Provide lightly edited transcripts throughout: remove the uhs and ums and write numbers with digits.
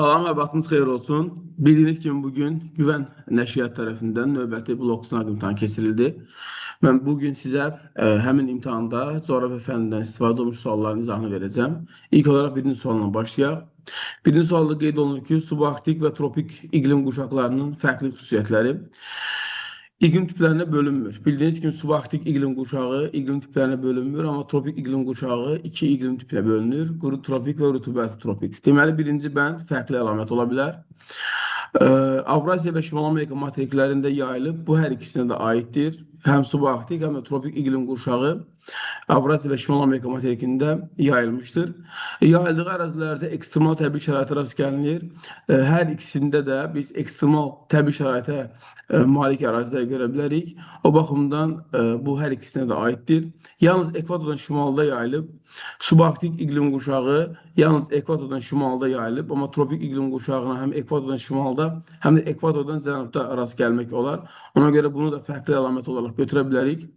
Salam və vaxtınız xeyir olsun. Bildiyiniz kimi bugün Güvən Nəşriyyat tərəfindən növbəti blok sınaq imtahanı keçirildi. Mən bugün sizə həmin imtahanda coğrafya fənnindən istifadə olmuş sualların izahını verəcəm. İlk olaraq birinci sualla başlayaq. Birinci sualda qeyd olunur ki, subarktik və tropik iqlim qurşaqlarının fərqli xüsusiyyətləri. İqlim tiplərinə bölünmür. Bildiyiniz kimi subarktik iqlim qurşağı iqlim tiplərinə bölünmür, amma tropik iqlim qurşağı iki iqlim tipinə bölünür. Quru tropik və rütubətli tropik. Deməli, birinci bənd fərqli əlamət ola bilər. Avrasiya və Şimal Amerika materiklərində yayılıb, bu hər ikisinə də aiddir. Həm subarktik, həm də tropik iqlim qurşağı Avrasiya və Şimal Amerika materikində yayılmışdır. Yayıldığı ərazilərdə ekstremal təbii şəraitə rast gəlinir. Hər ikisində də biz ekstremal təbii şəraitə malik əraziləri görə bilərik. O baxımdan bu hər ikisinə də aiddir. Yalnız ekvatordan şimalda yayılıb, subarktik iqlim qurşağı yalnız ekvatordan şimalda yayılıb, amma tropik iqlim qurşağına həm ekvatordan şimalda, həm də ekvatordan cənubda rast gəlmək olar. Ona görə bunu da fərqli əlamət olaraq götürə bilərik.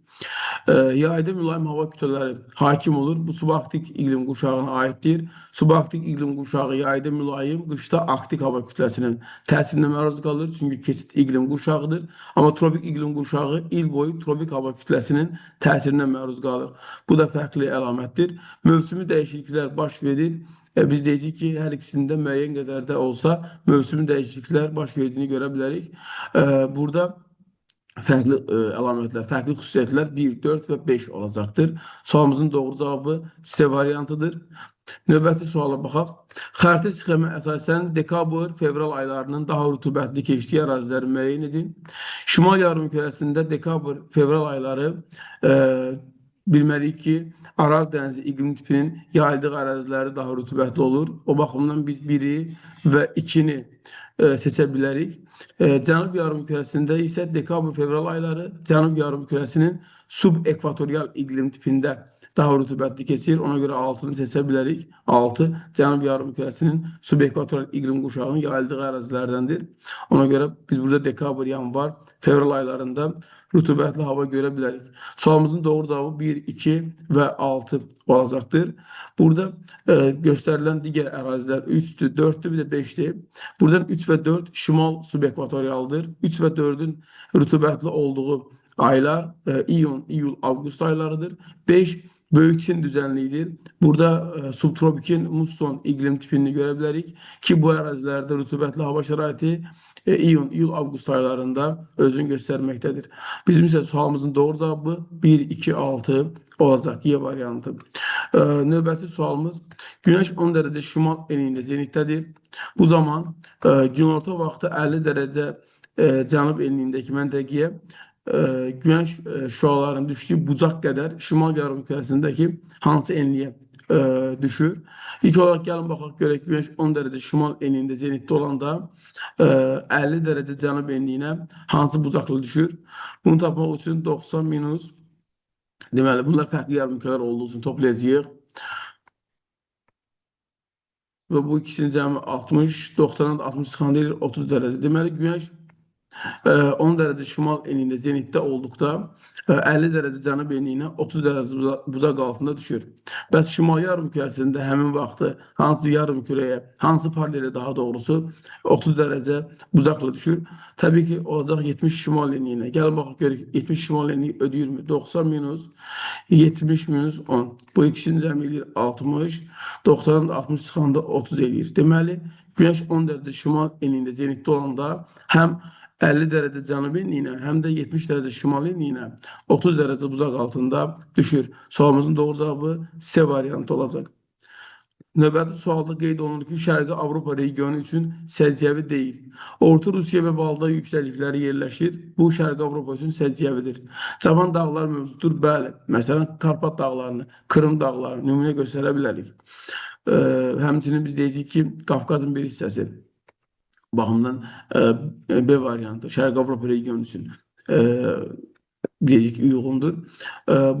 Yayda mülayim hava kütlələri hakim olur. Bu subarktik iqlim qurşağına aiddir. Subarktik iqlim qurşağı yayda mülayim, qışda arktik hava kütləsinin təsirinə məruz qalır. Çünki keçid iqlim qurşağıdır. Amma tropik iqlim qurşağı il boyu tropik hava kütləsinin təsirinə məruz qalır. Bu da fərqli əlamətdir. Mövsümi dəyişikliklər baş verir. Biz deyəcəyik ki, hər ikisində müəyyən qədər də olsa mövsümi dəyişikliklər baş verdiyini görə bilərik. Burada fərqli əlamətlər, fərqli xüsusiyyətlər 1, 4 və 5 olacaqdır. Sualımızın doğru cavabı C variantıdır. Növbəti suala baxaq. Xəritə sxemə əsasən dekabr, fevral aylarının daha rütubətli keçdiyi əraziləri müəyyən edin. Şimal yarımkürəsində dekabr, fevral ayları bilməliyik ki, Aral dənizi iqlim tipinin yayıldığı əraziləri daha rütubətli olur. O baxımdan biz 1-i və 2-ni seçə bilərik. Cənub yarımkürəsində isə dekabr, fevral ayları Cənub yarımkürəsinin subekvatorial iqlim tipində daha rütubətli keçir. Ona görə 6-nı seçə bilərik. 6 Cənub yarımkürəsinin subekvatorial iqlim qurşağının yayıldığı ərazilərdəndir. Ona görə biz burada dekabr, yanvar, fevral aylarında rütubətli hava görə bilərik. Sualımızın doğru cavabı 1, 2 və 6 olacaqdır. Burada göstərilən digər ərazilər 3-dür, 4-dür, bir də 5-dir. Buradan 3 və 4 şimal subekvatorialdır. 3 və 4-ün rütubətli olduğu aylar iyun, iyul, avqust aylarıdır. 5 böyük Çin düzənliyidir. Burada subtropikin musson iqlim tipini görə bilərik ki, bu ərazilərdə rütubətli hava şəraiti iyun, iyul, avqust aylarında özünü göstərməkdədir. Bizim isə sualımızın doğru cavabı 1, 2, 6 olacaq. Y variantı. Növbəti sualımız Günəş 10 dərəcə şimal enində zenitdədir. Bu zaman günorta vaxtı 50 dərəcə cənub enliyindəki məntəqəyə Günəş şüalarının düşdüyü bucaq qədər şimal yarımkürəsindəki hansı enliyə düşür? İlk olaraq gəlin baxaq görək Günəş 10 dərəcə şimal enliyində zenitdə olanda 50 dərəcə cənub enliyinə hansı bucaqlı düşür? Bunu tapmaq üçün 90 minus, deməli bunlar fərqli yarımkürələr olduğu üçün toplayacağıq. Və bu ikisinin cəmi 60, 90-dan 60 çıxanda edir 30 dərəcə. Deməli Günəş 10 dərəcə şimal enliyində zenitdə olduqda 50 dərəcə cənub enliyinə 30 dərəcə bucaq altında düşür. Bəs şimal yarımkürəsində həmin vaxtı hansı yarımkürəyə, hansı paralelə daha doğrusu 30 dərəcə bucaqla düşür? Təbii ki, olacaq 70 şimal enliyinə. Gəlin baxaq görək, 70 şimal enliyi ödəyirmi? 90 minus 70 minus 10. Bu ikisinin cəmi eləyir 60, 90-dan 60 çıxanda 30 eləyir. Deməli, Günəş 10 dərəcə şimal enliyində zenitdə olanda həm 50 dərəcə cənub enliyinə, həm də 70 dərəcə şimal enliyinə 30 dərəcə bucaq altında düşür. Sualımızın doğru cavabı C variantı olacaq. Növbəti sualda qeyd olunur ki, Şərqi Avropa regionu üçün səciyyəvi deyil. Orta Rusiya və Valdai yüksəklikləri yerləşir. Bu, Şərqi Avropa üçün səciyyəvidir. Cavan dağlar mövcuddur, bəli. Məsələn, Karpat dağlarını, Krım dağlarını nümunə göstərə bilərik. Həmçinin biz deyəcəyik ki, Qafqazın bir hissəsi. Baxımdan B variantı Şərqi Avropa regionu üçün deyəcək uyğundur.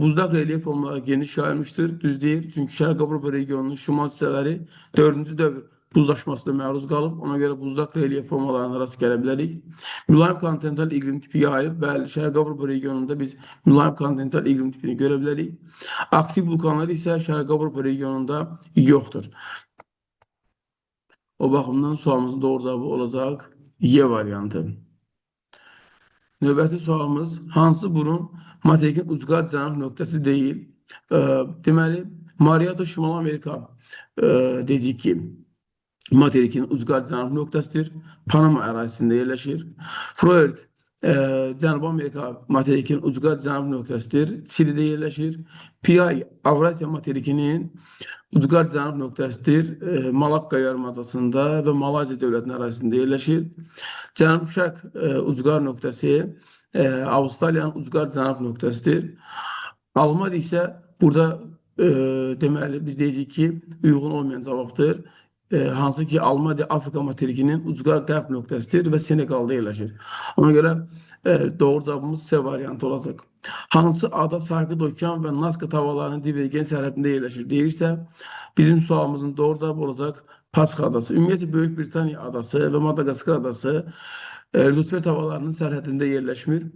Buzdaq relyef formaları geniş yayılmışdır, düz deyil. Çünki Şərqi Avropa regionunun şimal hissələri 4-cü dövr buzlaşmasına məruz qalıb. Ona görə buzdaq relyef formalarına rast gələ bilərik. Mülayim kontinental iqlim tipi yayılıb. Bəli, Şərqi Avropa regionunda biz mülayim kontinental iqlim tipini görə bilərik. Aktiv vulkanlar isə Şərqi Avropa regionunda yoxdur. O baxımdan sualımızın doğru cevabı olacaq Y variantı. Növbəti sualımız, hansı burun materikin ucqar cənub nöqtəsi deyil? Deməli, Mariato Şimal Amerika dedik ki, materikin ucqar cənub nöqtəsidir. Panama ərazisində yerləşir. Freud Cənubi Amerika materikin ucqar cənub nöqtəsidir. Çilidə yerləşir. Pi Avrasiya materikinin ucqar cənub nöqtəsidir. Malakka yarımadasında və Malaziya dövlətinin ərazisində yerləşir. Cənub-şərq ucqar nöqtəsi Avustraliyanın ucqar cənub nöqtəsidir. Almanya isə burada deməli biz deyəcəyik ki, uyğun olmayan cavabdır. Hansı ki Almanya Afrika materikinin ucqar qərb nöqtəsidir və Senegalda yerləşir. Ona görə doğru cavabımız C variantı olacaq. Hansı ada Sakit Okean və Nazca tavalarının divergen sərhədində yerləşir deyirsə, bizim sualımızın doğru cavabı olacaq Pasxa adası. Ümumiyyətlə Böyük Britaniya adası və Madagaskar adası Lütfer tavalarının sərhədində yerləşmir.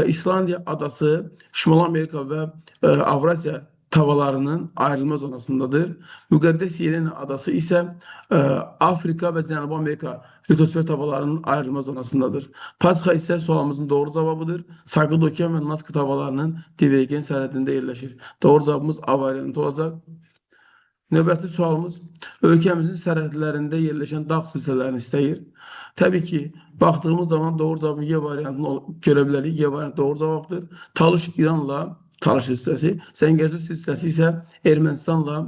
İslandiya adası Şimal Amerika və Avrasiya tavalarının ayrılma zonasındadır. Müqəddəs Yelena adası isə Afrika və Cənubi Amerika litosfer tavalarının ayrılma zonasındadır. Pasxa isə sualımızın doğru cavabıdır. Sakit Okean və Nazca tavalarının divergen sərhədində yerləşir. Doğru cavabımız A variantı olacaq. Növbəti sualımız, ölkəmizin sərhədlərində yerləşən dağ silsilələrini istəyir. Təbii ki, baxdığımız zaman doğru cavabı Y variantını görə bilərik. Y variantı doğru cavabdır. Talış İranla Talış silsiləsi, Zəngəzur silsiləsi isə Ermənistanla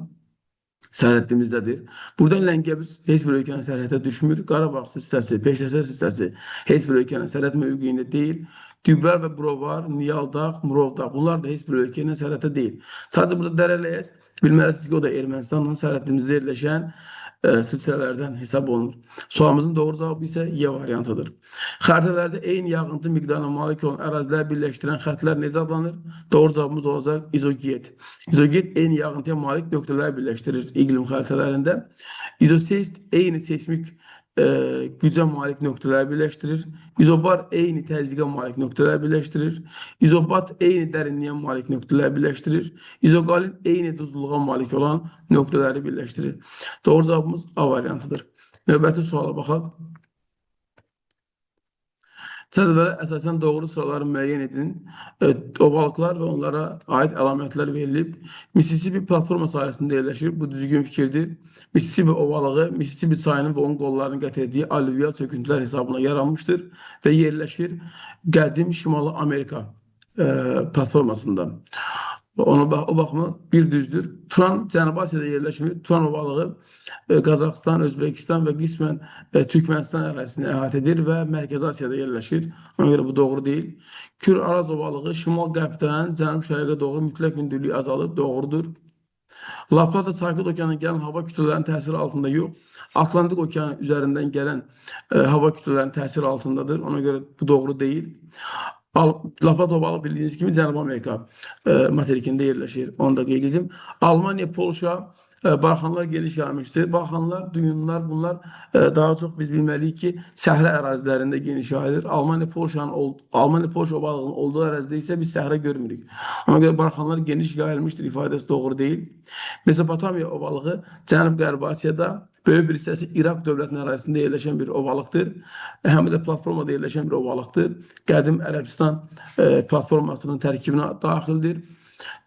sərhəddimizdədir. Buradan Ləngəbuz heç bir ölkənin sərhədə düşmür. Qarabağ silsiləsi, Peşəsər silsiləsi heç bir ölkənin sərhəd mövqeyində deyil. Düblər və Brovar, Niyaldağ, Murovdağ bunlar da heç bir ölkənin sərhədə deyil. Sadəcə burada Dərələyəz bilməlisiniz ki, o da Ermənistanla sərhəddimizdə yerləşən silsilələrdən hesab olunur. Sualımızın doğru cavabı isə Y variantıdır. Xəritələrdə eyni yağıntı miqdarına malik olan ərazilər birləşdirən xəttlər necə adlanır? Doğru cavabımız olacaq izoget. İzoget eyni yağıntıya malik nöqtələr birləşdirir iqlim xəritələrində. İzoseist eyni seismik gücə malik nöqtələr birləşdirir. İzobar eyni təzyiqə malik nöqtələr birləşdirir. İzobat eyni dərinliyə malik nöqtələr birləşdirir. İzoqalin eyni duzluluğa malik olan nöqtələri birləşdirir. Doğru cavabımız A variantıdır. Növbəti suala baxaq. Cədvələ əsasən doğru sıraları müəyyən edin. Ovalıqlar və onlara aid əlamətlər verilib. Mississippi platforma sahəsində yerləşir. Bu düzgün fikirdir. Mississippi ovalığı Mississippi çayının və onun qollarının gətirdiyi alüvyal çöküntülər hesabına yaranmışdır və yerləşir qədim Şimali Amerika platformasında. O baxımdan bir düzdür. Turan Cənubi Asiyada yerləşmir. Turan ovalığı Qazaxıstan, Özbekistan və qismən Türkmənistan ərazisini əhatə edir və Mərkəzi Asiyada yerləşir. Ona görə bu doğru deyil. Kür-Araz ovalığı şimal-qərbdən cənub-şərqə doğru mütləq hündürlüyü azalıb, doğrudur. La Plata Sakit Okeanın gələn hava kütlələrinin təsiri altında yox, Atlantik Okeanı üzərindən gələn hava kütlələrinin təsiri altındadır. Ona görə bu doğru deyil. La Plata ovalığı bildiyiniz kimi Cənubi Amerika materikində yerləşir. Onu da qeyd edim. Almanya, Polşa barxanlar geniş yayılmışdır. Barxanlar, düyünlər bunlar daha çox biz bilməliyik ki, səhra ərazilərində geniş yayılır. Almanya, Polşa ovalığının olduğu ərazidə isə biz səhra görmürük. Ona görə barxanlar geniş yayılmışdır ifadəsi doğru deyil. Mesopotamiya ovalığı Cənub-Qərbi Asiyada böyük bir hissəsi İraq dövlətinin ərazisində yerləşən bir ovalıqdır. Həm də platformada yerləşən bir ovalıqdır. Qədim Ərəbistan platformasının tərkibinə daxildir.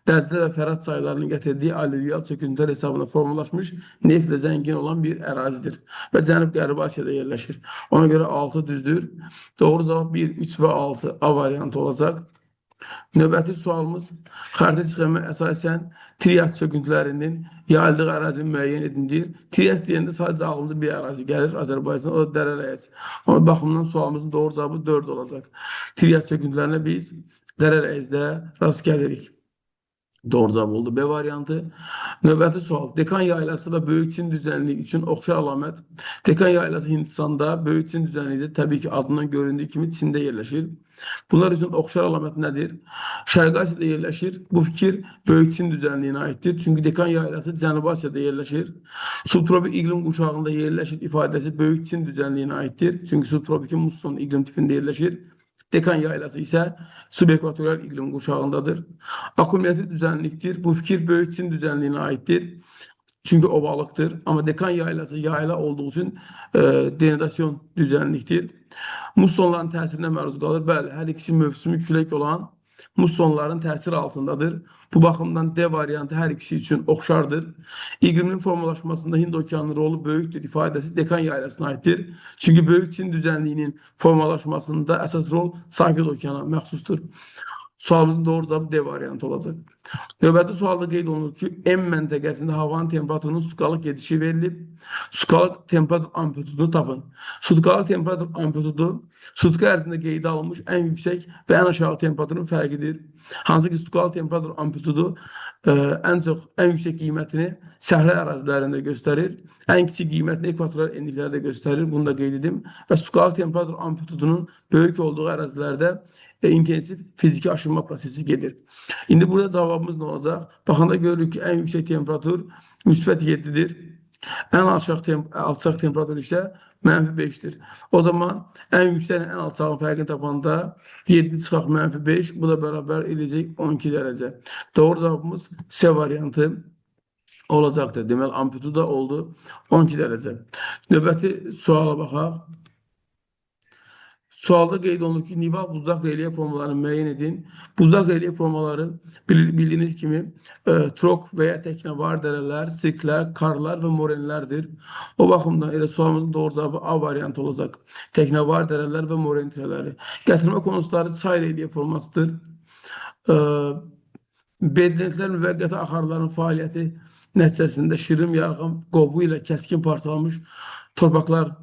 Dəzlə və Fərat çaylarının gətirdiyi alüvyal çöküntülər hesabına formalaşmış neftlə zəngin olan bir ərazidir və Cənub-Qərbi Asiyada yerləşir. Ona görə 6 düzdür. Doğru cavab 1, 3 və 6 A variantı olacaq. Növbəti sualımız, xəritə sxemi əsasən Trias çöküntülərinin yayıldığı ərazini müəyyən edindir. Trias deyəndə sadəcə ağlımıza bir ərazi gəlir Azərbaycan, o da Dərələyəz. Ama baxımdan sualımızın doğru cavabı 4 olacaq. Trias çöküntülərinə biz Dərələyəzdə rast gəlirik. Doğru cavab oldu B variantı. Növbəti sual. Dekan yaylası və Böyük Çin düzənliyi üçün oxşar əlamət. Dekan yaylası Hindistanda, Böyük Çin düzənliyi də təbii ki adından göründüyü kimi Çində yerləşir. Bunlar üçün oxşar əlamət nədir? Şərqi Asiyada yerləşir. Bu fikir Böyük Çin düzənliyinə aiddir. Çünki Dekan yaylası Cənubi Asiyada yerləşir. Subtropik iqlim qurşağında yerləşir ifadəsi Böyük Çin düzənliyinə aiddir. Çünki subtropik musson iqlim tipində yerləşir. Dekan yaylası isə subekvatoral iqlim qurşağındadır. Akkumulyativ düzənlikdir. Bu fikir Böyük Çin düzənliyinə aiddir. Çünkü ovalıktır. Ama Dekan yaylası yayla olduğu için denudasyon düzenliktir. Mussonların təsirinə məruz qalır. Bəli, hər ikisi mövsümü külək olan mussonların təsiri altındadır. Bu baxımdan D variantı hər ikisi üçün oxşardır. İqlimin formalaşmasında Hind okeanının rolu böyükdür ifadəsi Dekan yaylasına aiddir. Çünki böyük Çin düzənliyinin formalaşmasında əsas rol Sakit okeana məxsusdur. Sualımızın doğru cevabı D variantı olacaq. Növbəti sualda qeyd olunur ki, M məntəqəsində havanın temperaturunun sutkalıq gedişi verilib. Sutkalıq temperatur amplitudunu tapın. Sutkalıq temperatur amplitudu sutka ərzində qeydə alınmış ən yüksək və ən aşağı temperaturun fərqidir. Hansı ki, sutkalıq temperatur amplitudu ən yüksək qiymətini səhra ərazilərində göstərir. Ən kiçik qiymətini ekvatoral enliklərdə göstərir. Bunu da qeyd edim. Və sutkalıq temperatur amplitudunun böyük olduğu ərazilərdə intensiv fiziki aşınma prosesi gedir. İndi burada cevabımız ne olacak? Baxanda görürük ki, en yüksek temperatur müsbət 7'dir. En alçaq temperatur ise -5'tir. O zaman en yüksek en alçağın fərqini tapanda 7 çıxaq -5, bu da beraber edəcək 12 derece. Doğru cevabımız C variantı olacaktır. Deməli, amplituda oldu 12 derece. Növbəti suala baxaq. Sualda qeyd olunur ki, nival buzlaq relyef formalarını müəyyən edin. Buzlaq relyef formaları bildiğiniz kimi trok veya teknevar dərələr, sirklər, karlar və morenlərdir. O baxımdan elə sualımızın doğru cevabı A variantı olacaq. Teknevar dərələr və moren tirələri. Gətirmə konusları çay relyef formasıdır. Bedlentlər müvəqqəti axarların fəaliyyəti nəticəsində şirin yarğan qobu ilə kəskin parçalanmış torpaqlar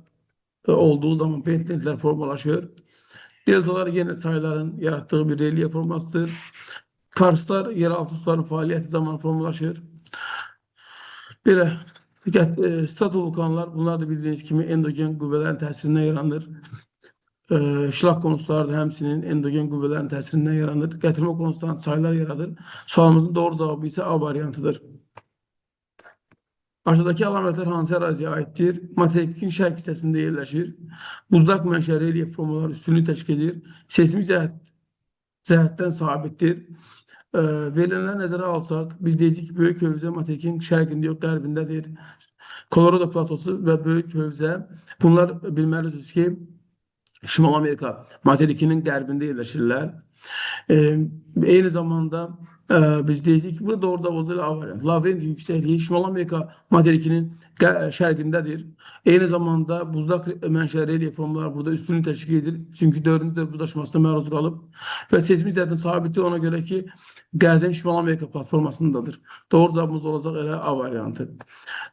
olduğu zaman bedlentlər formalaşır. Deltalar yine çayların yarattığı bir relyef formasıdır. Karslar yeraltı suların fəaliyyəti zamanı formalaşır. Belə stratovulkanlar, bunlar da bildiğiniz kimi endogen qüvvələrin təsirindən yaranır. Şılaq konusları da həmçinin endogen qüvvələrin təsirindən yaranır. Gətirmə konuslarından çaylar yaradır. Sualımızın doğru cevabı ise A variantıdır. Aşağıdaki alametler hansı əraziyə aiddir? Materikin şərq hissəsində yerləşir. Buzlaq mənşəli relyef formaları üstünlüyü təşkil edir. Seismik cəhətdən sabitdir. Verilənləri nəzərə alsaq, biz deyirik ki, Böyük Hövzə materikin şərqində yox, qərbindədir. Kolorado platosu və Böyük Hövzə, bunlar bilməlisiniz ki, Şimal Amerika materikinin qərbində yerləşirlər. Eyni zamanda biz deyirik ki, burada doğru cevabı A variantı. Lavrenti yüksekliği Şimal Amerika materikinin şərqindədir. Eyni zamanda buzlaq mənşəli relyef formaları burada üstünlüyü təşkil edir. Çünki 4. buzlaşmasına məruz qalıb və seismik cəhətdən sabitdir, ona görə ki, Qərdən Şimal Amerika platformasındadır. Doğru cevabımız olacaq elə A variantı.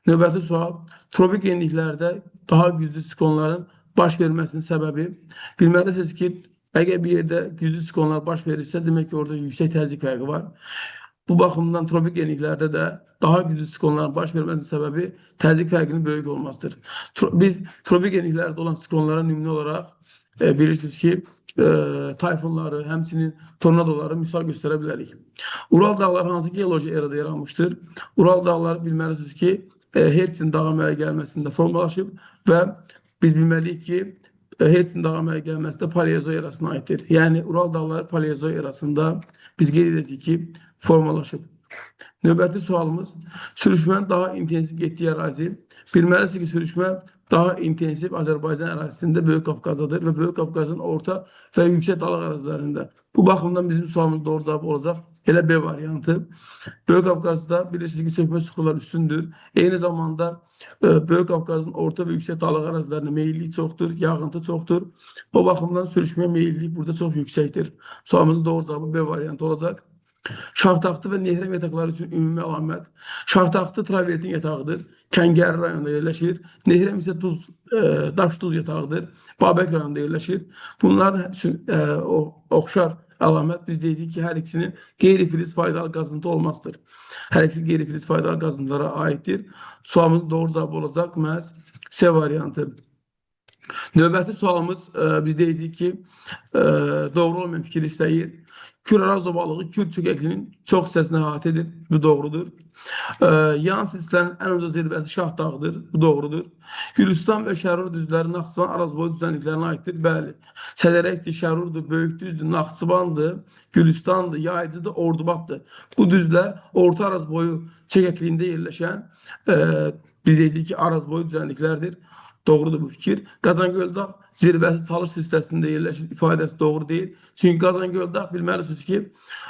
Növbəti sual, tropik enliklərdə daha güclü siklonların baş verməsinin səbəbi. Bilməlisiniz ki, əgər bir yerdə güclü siklonlar baş verirsə, demək ki, orada yüksək təzyiq fərqi var. Bu baxımdan tropik enliklərdə də daha güclü siklonların baş verməsinin səbəbi təzyiq fərqinin böyük olmasıdır. Biz tropik enliklərdə olan siklonlara nümunə olaraq bilirsiniz ki, tayfunları, həmçinin tornadoları misal göstərə bilərik. Ural dağları hansı geoloji erada yaranmışdır? Ural dağları bilməlisiniz ki, Hertzin dağ əmələ gəlməsində formalaşıb və biz bilməliyik ki, Hertzin dağ əmələ gəlməsində Paleozoy erasına aiddir. Yəni, Ural dağları Paleozoy erasında biz qeyd edəcəyik ki, formalaşıb. Növbəti sualımız, sürüşmənin daha intensiv getdiyi ərazi. Bilməlisiniz ki, sürüşmə daha intensiv Azərbaycan ərazisində Böyük Qafqazdadır və Böyük Qafqazın orta və yüksək dağlıq ərazilərində. Bu baxımdan bizim sualımız doğru cavab olacaq. Elə B variantı. Böyük Qafqazda bilirsiniz ki, çökmə suxurlar üstündür. Eyni zamanda Böyük Qafqazın orta və yüksək dağlıq ərazilərində meyillik çoxdur, yağıntı çoxdur. O baxımdan sürüşmə meyillik burada çox yüksəkdir. Sualımızın doğru cavabı B variantı olacaq. Şahtaxtı və Nehrəm yataqları üçün ümumi əlamət. Şahtaxtı travertin yatağıdır. Kəngəri rayonunda yerləşir. Nehrəm isə daş-duz yatağıdır. Babək rayonunda yerləşir. Bunların oxşar əlamət biz deyirik ki, hər ikisinin qeyri-filiz faydalı qazıntı olmasıdır. Hər ikisi qeyri-filiz faydalı qazıntılara aiddir. Sualımızın doğru cavabı olacaq məhz C variantı. Növbəti sualımız biz deyirik ki, doğru olmayan fikir istəyir. Küraraz obalığı Kür çökəklinin çox hissəsini əhatə edir. Bu doğrudur. Yan silsilənin ən uca zirvəsi Şah dağıdır. Bu doğrudur. Gülüstan və Şərur düzləri Naxçıvan Arazboyu düzənliklərinə aiddir. Bəli. Sədərəkdir, Şərurdur, Böyükdüzdür, Naxçıvandır, Gülüstandır, Yaycıdır, Ordubaddır. Bu düzlər Orta Arazboyu çökəkliyində yerləşən biz deyirik ki, Arazboyu düzənliklərdir. Doğrudur bu fikir. Qazangöldağ zirvəsi Talış silsiləsində yerləşir ifadəsi doğru deyil. Çünki Qazangöldağ bilməlisiniz ki,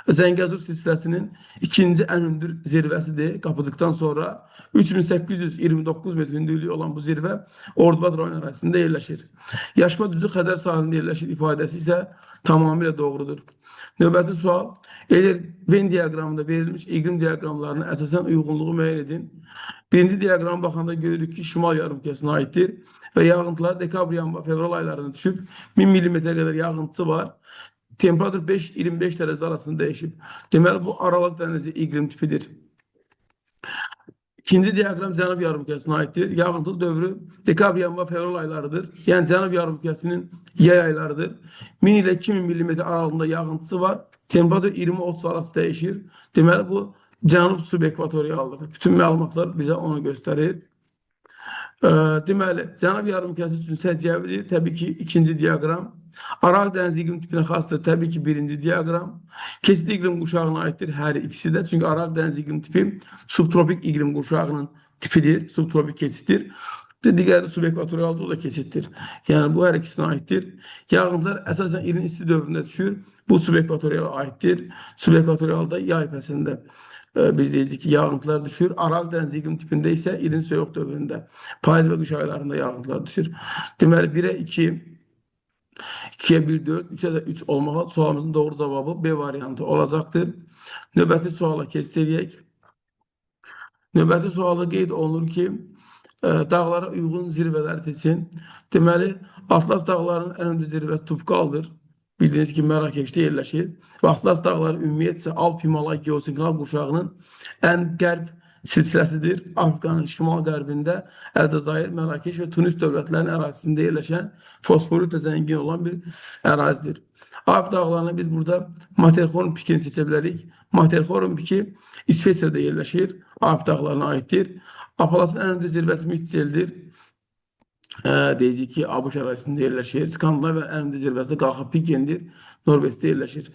Zəngəzur silsiləsinin ikinci ən hündür zirvəsidir. Qapıcıqdan sonra 3829 metr hündürlüyü olan bu zirvə Ordubad rayon ərazisində yerləşir. Yaşma düzü Xəzər sahilində yerləşir ifadəsi isə tamamilə doğrudur. Növbəti sual. Eğer Venn diaqramında verilmiş iqlim diaqramlarına əsasən uyğunluğu müəyyən edin. Birinci diaqrama baxanda görürük ki, şimal yarımküresinə aiddir və yağıntılar dekabr, yanvar, fevral aylarında düşüb 1000 millimetrə qədər yağıntısı var. Temperatur 5-25 dərəcə arasında dəyişib. Deməli, bu Aralıq dənizi iqlim tipidir. İkinci diaqram Cənub yarımküresinə aiddir. Yağıntılı dövrü dekabr, yanvar, fevral aylarıdır. Yəni Cənub yarımküresinin yay aylarıdır. 1000 ilə 2000 millimetr aralığında yağıntısı var. Temperatur 20-30 arası dəyişir. Deməli, bu Cənub subekvatorialdır. Bütün məlumatlar bizə onu göstərir. Deməli, Cənub yarımkürəsi üçün səciyyəvidir. Təbii ki, ikinci diaqram. Araq dənizi iqlim tipinə xasdır. Təbii ki, birinci diaqram. Keçid iqlim qurşağına aiddir hər ikisi də. Çünki Araq dənizi iqlim tipi subtropik iqlim qurşağının tipidir. Subtropik keçiddir. Digəri subekvatorialda o da keçiddir. Yəni, bu hər ikisinə aiddir. Yağıntılar əsasən ilin isti dövründə düşür. Bu subekvatoriala aiddir. Subekvatorialda yay fəslində biz deyirik ki, yağıntılar düşür. Araq dənizi iqlim tipində isə ilin soyuq dövründə, payız və qış aylarında yağıntılar düşür. Deməli, 1-ə 2, 2-yə 1, 4, 3-ə də 3 olmaqla sualımızın doğru cavabı B variantı olacaqdır. Növbəti suala keçsək. Növbəti sualda qeyd olunur ki, dağlara uyğun zirvələr seçin. Deməli, Atlas dağlarının ən hündür zirvəsi Tupkaldır. Bildiyiniz ki, Mərakeşdə yerləşir. Və Atlas dağları ümumiyyətcə Alp-Himalay geosinkral qurşağının ən qərb silsiləsidir. Afrikanın şimal-qərbində Əlcəzair, Mərakeş və Tunis dövlətlərinin ərazisində yerləşən fosforitlə zəngin olan bir ərazidir. Alp dağlarını biz burada Matterhorn pikini seçə bilərik. Matterhorn piki İsveçrədə yerləşir. Alp dağlarına aiddir. Apalasın ən hündür zirvəsi Mitseldir. Deyirik ki, ABŞ ərazisində yerləşir. Skandinaviya ən hündür zirvəsi Qalxapikyendir. Norveçdə yerləşir.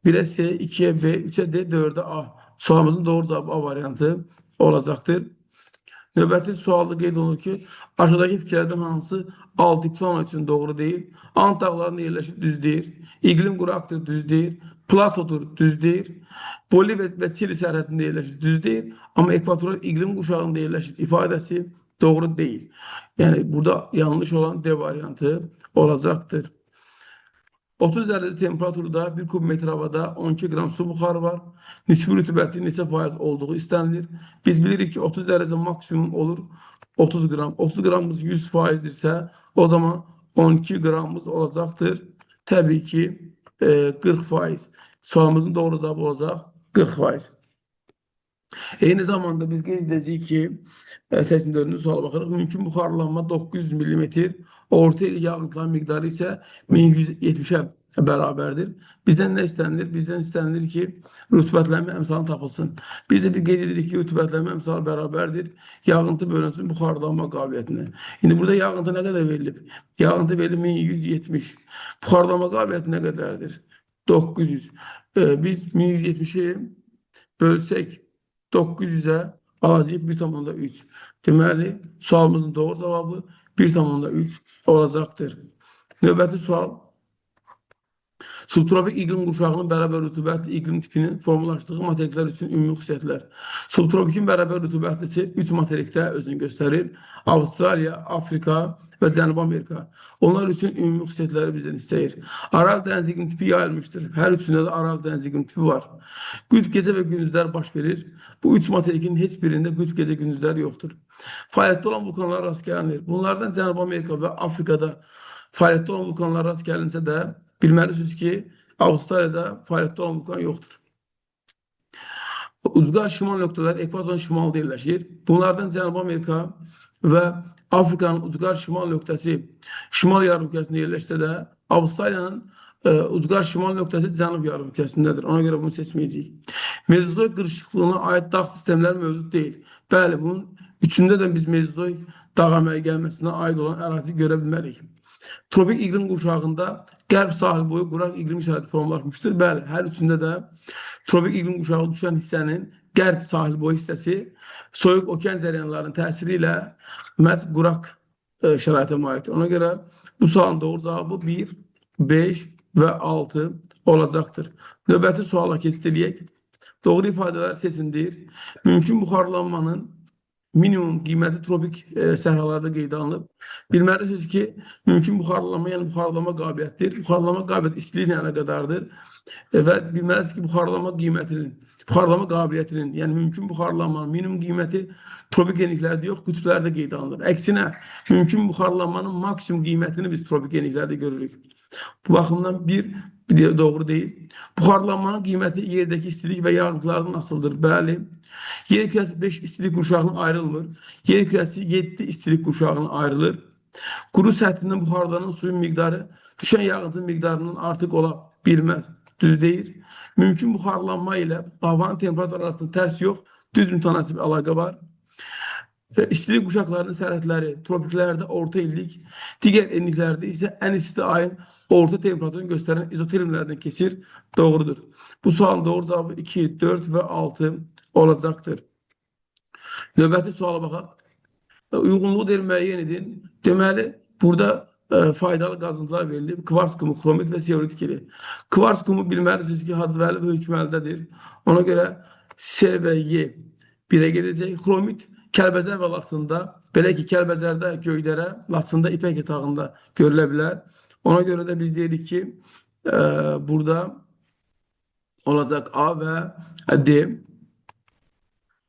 1-ə C, 2-yə B, 3-ə D, 4-ə A. Sualımızın doğru cavabı A variantı olacaqdır. Növbəti sualda qeyd olunur ki, aşağıdakı fikirlərdən hansı altiplano üçün doğru deyil? Ant dağlarında yerləşir, düz deyil. İqlim quraqdır, düz deyil. Platodur, düz deyil. Boliviya və Çili sərhədində yerləşir, düz deyil. Amma ekvatoral iqlim qurşağında yerləşir ifadəsi doğru deyil. Yəni, burada yanlış olan D variantı olacaqdır. 30 dərəcə temperaturda 1 kubmetr havada 12 qram su buxarı var. Nisbi rütubətli neçə faiz olduğu istənilir. Biz bilirik ki, 30 dərəcə maksimum olur 30 qram. 30 qramımız 100%-dirsə, o zaman 12 qramımız olacaqdır. Təbii ki, 40%. Sualımızın doğru cavabı olacaq 40%. Eyni zamanda biz qeyd edəcəyik ki, 84-cü suala baxırıq. Mümkün buxarlanma 900 mm, orta il yağıntıların miqdarı isə 1170-ə bərabərdir. Bizdən nə istənilir? Bizdən istənilir ki, rütubətlənmə əmsalı tapılsın. Biz də bir qeyd edirik ki, rütubətlənmə əmsalı bərabərdir yağıntı bölünsün buxarlanma qabiliyyətinə. İndi burada yağıntı nə qədər verilib? Yağıntı verilib 1170. Buxarlanma qabiliyyəti nə qədərdir? 900. Biz 1170-i bölsək 900-ə alacaq 1,3. Deməli, sualımızın doğru cavabı 1,3 olacaqdır. Növbəti sual. Subtropik iqlim qurşağının bərabər rütubətli iqlim tipinin formulaşdığı materiklər üçün ümumi xüsusiyyətlər. Subtropikin bərabər rütubətlisi 3 materikdə özünü göstərir. Avstraliya, Afrika və Cənubi Amerika. Onlar üçün ümumi xüsusiyyətləri bizdən istəyir. Araq dənizi iqlim tipi yayılmışdır. Hər üçündə də Araq dənizi iqlim tipi var. Qütb gecə və gündüzlər baş verir. Bu üç materikin heç birində qütb gecə gündüzləri yoxdur. Fəaliyyətdə olan vulkanlar rast gəlinir. Bunlardan Cənubi Amerika və Afrikada fəaliyyətdə olan vulkanlar rast gəlinsə də bilməlisiniz ki, Avustraliyada fəaliyyətdə olan vulkan yoxdur. Ucqar şimal nöqtələri ekvatorun şimalında yerləşir. Bunlardan Cənubi Amerika və Afrikanın ucqar şimal nöqtəsi şimal yarımkürəsində yerləşsə də, Avustraliyanın uzqar şimal nöqtəsi cənub yarımkürəsindədir. Ona görə bunu seçməyəcəyik. Mezozoik qırışıqlığına aid dağ sistemləri mövcud deyil. Bəli, bunun üçündə də biz mezozoik dağ əməyə gəlməsinə aid olan ərazi görə bilmərik. Tropik iqlim qurşağında qərb sahil boyu quraq iqlim şəraiti formalaşmışdır. Bəli, hər üçündə də tropik iqlim qurşağı düşən hissənin qərb sahil boyu hissəsi soyuq okean cərəyanlarının təsiri ilə məhz quraq şəraitə malikdir. Ona görə bu sualın doğru cavabı 1, 5 və 6 olacaqdır. Növbəti suala keçid eləyək. Doğru ifadələr seçindir. Mümkün buxarlanmanın minimum qiyməti tropik səhralarda qeydə alınıb. Bilməlisiniz ki, mümkün buxarlanma, yəni buxarlama qabiliyyətdir. Buxarlama qabiliyyəti istiliklə əlaqədardır və bilməlisiniz ki, buxarlama qabiliyyətinin, yəni mümkün buxarlanmanın minimum qiyməti tropik yeniliklərdə yox, qütblərdə qeydə alınır. Əksinə, mümkün buxarlanmanın maksimum qiymətini biz tropik yeniliklərdə görürük. Bu baxımdan bir doğru deyil. Buxarlanmanın qiyməti yerdəki istilik və yağıntılardan asılıdır. Bəli. Yer kürəsi 5 istilik qurşağına ayrılmır. Yer kürəsi 7 istilik qurşağına ayrılır. Quru səthindən buxarlanan suyun miqdarı düşən yağıntı miqdarından artıq ola bilməz. Düz deyil. Mümkün buxarlanma ilə havanın temperaturu arasında tərs yox, düz mütənasib əlaqə var. İstilik quşaqlarının sərhədləri tropiklərdə orta illik, digər enliklərdə isə ən isti ayın orta temperaturunu göstərən izotermlərdən keçir. Doğrudur. Bu sualın doğru cavabı 2, 4 və 6 olacaqdır. Növbəti suala baxaq. Uyğunluğu deyil, müəyyən edin. Deməli, burada faydalı qazıntılar verilib. Kvars kumu, xromit və seolit kili. Kvars kumu bilməlisiniz ki, hacməli və hökməldədir. Ona görə C və Y 1-ə gedəcək. Xromit Kəlbəzər və Laçında, belə ki, Kəlbəzərdə Göydərə, Laçında İpək yatağında görülə bilər. Ona görə də biz deyirik ki, burada olacaq A və D.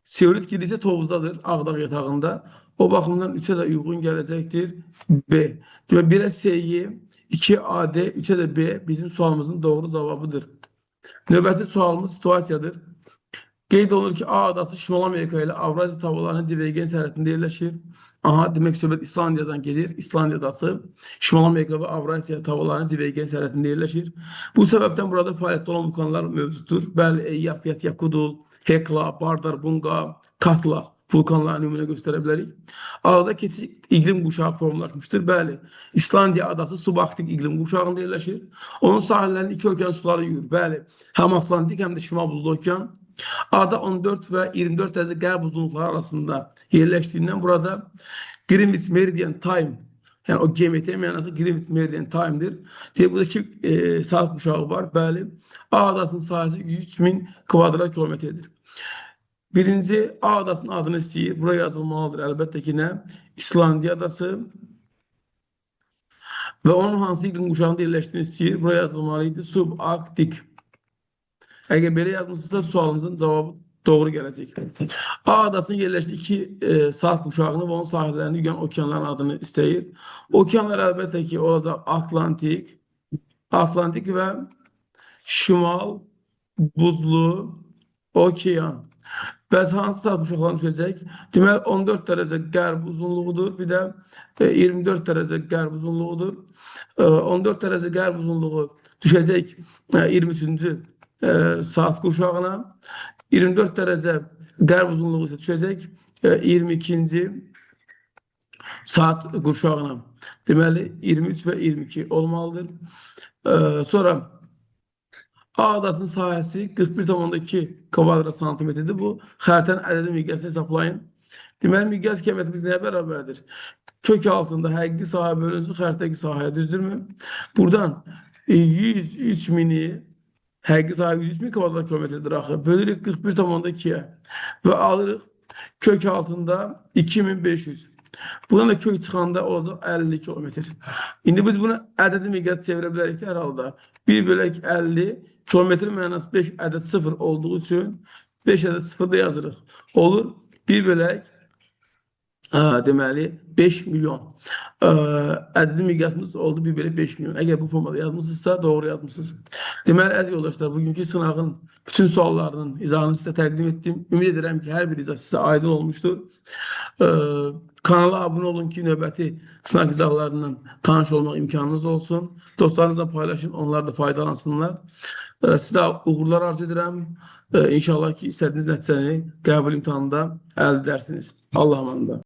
Seolit kili isə Tovuzdadır, Ağdağ yatağında. O baxımdan 3-ə də uyğun gələcəkdir B. 1-ə C-yi, 2-ə AD, 3-ə də B bizim sualımızın doğru cavabıdır. Növbəti sualımız situasiyadır. Qeyd olunur ki, A adası Şimal Amerika ilə Avraziya tavalarının divergen sərhədində yerləşir. Aha, demək söhbət İslandiyadan gedir. İslandiya adası Şimal Amerika və Avraziya tavalarının divergen sərhədində yerləşir. Bu səbəbdən burada fəaliyyətdə olan vulkanlar mövcuddur. Bəli, Eyjafjall, Yakudul, Hekla, Bardar, Bunqa, Katla vulkanlarını nümunə göstərə bilərik. Adada keçik iqlim quşağı formalaşmışdır. Bəli, İslandiya adası subarktik iqlim quşağında yerləşir. Onun sahillərində iki okean suları yürür. Bəli, həm Atlantik, həm də Şimal Buzlu okean. Ada 14 və 24 dərəcə qərb uzunluqları arasında yerləşdiyindən burada Greenwich Meridian Time, yəni o GMT mənası Greenwich Meridian Time'dir. Burada iki saat quşağı var. Bəli, A adasının sahəsi 103.000 kvadrat kilometrdir. Birinci A adasının adını istəyir. Buraya yazılmalıdır. Əlbəttə ki, nə? İslandiya adası və onun hansı iqlim quşağında yerləşdiyini istəyir. Buraya yazılmalıydı. Subarktik. Əgər belə yazmışsınızsa sualınızın cavabı doğru gələcək. A adasının yerləşdiyi iki saat quşağını və onun sahillərini yüyən okeanların adını istəyir. Okeanlar əlbəttə ki, olacaq Atlantik və Şimal Buzlu okean. Bəs hansı saat quşaqlarını düşəcək? Deməli, 14 dərəcə qərb uzunluğudur, bir də 24 dərəcə qərb uzunluğudur. 14 dərəcə qərb uzunluğu düşəcək 23-cü saat quşağına, 24 dərəcə qərb uzunluğu isə düşəcək 22-ci saat quşağına. Deməli, 23 və 22 olmalıdır. Sonra A adasının sahəsi 41,2 kvadrat santimetrdir. Bu, xəritənin ədədi miqyasını hesablayın. Deməli, miqyas kəmiyyətimiz nəyə bərabərdir? Kök altında həqiqi sahə bölünsün xəritədəki sahəyə, düzdürmü? Buradan 103.000-i həqiqi sahə 103.000 kvadrat kilometrdir axı. Bölürük 41,2-yə və alırıq kök altında 2500. Buradan da kök çıxanda olacaq 50 kilometr. İndi biz bunu ədədi miqyas çevirə bilərik hər halda. 1 bölək 50 kilometr mənası 5 ədəd 0 olduğu üçün 5 ədəd 0 da yazırıq. Olur 1 bölək deməli 5 milyon ədədi miqyasımız oldu bir belə 5 milyon. Əgər bu formada yazmışsınızsa doğru yazmışsınız. Deməli əziz yoldaşlar, bugünkü sınavın bütün suallarının izahını sizə təqdim etdim. Ümid edirəm ki, hər bir izah sizə aydın olmuşdur. Kanala abunə olun ki, növbəti sınaq izahlarından tanış olmaq imkanınız olsun. Dostlarınızla paylaşın, onlar da faydalansınlar. Sizə uğurlar arzu edirəm. İnşallah ki, istədiyiniz nəticəni qəbul imtahanında əldə edərsiniz. Allah'a emanet olun.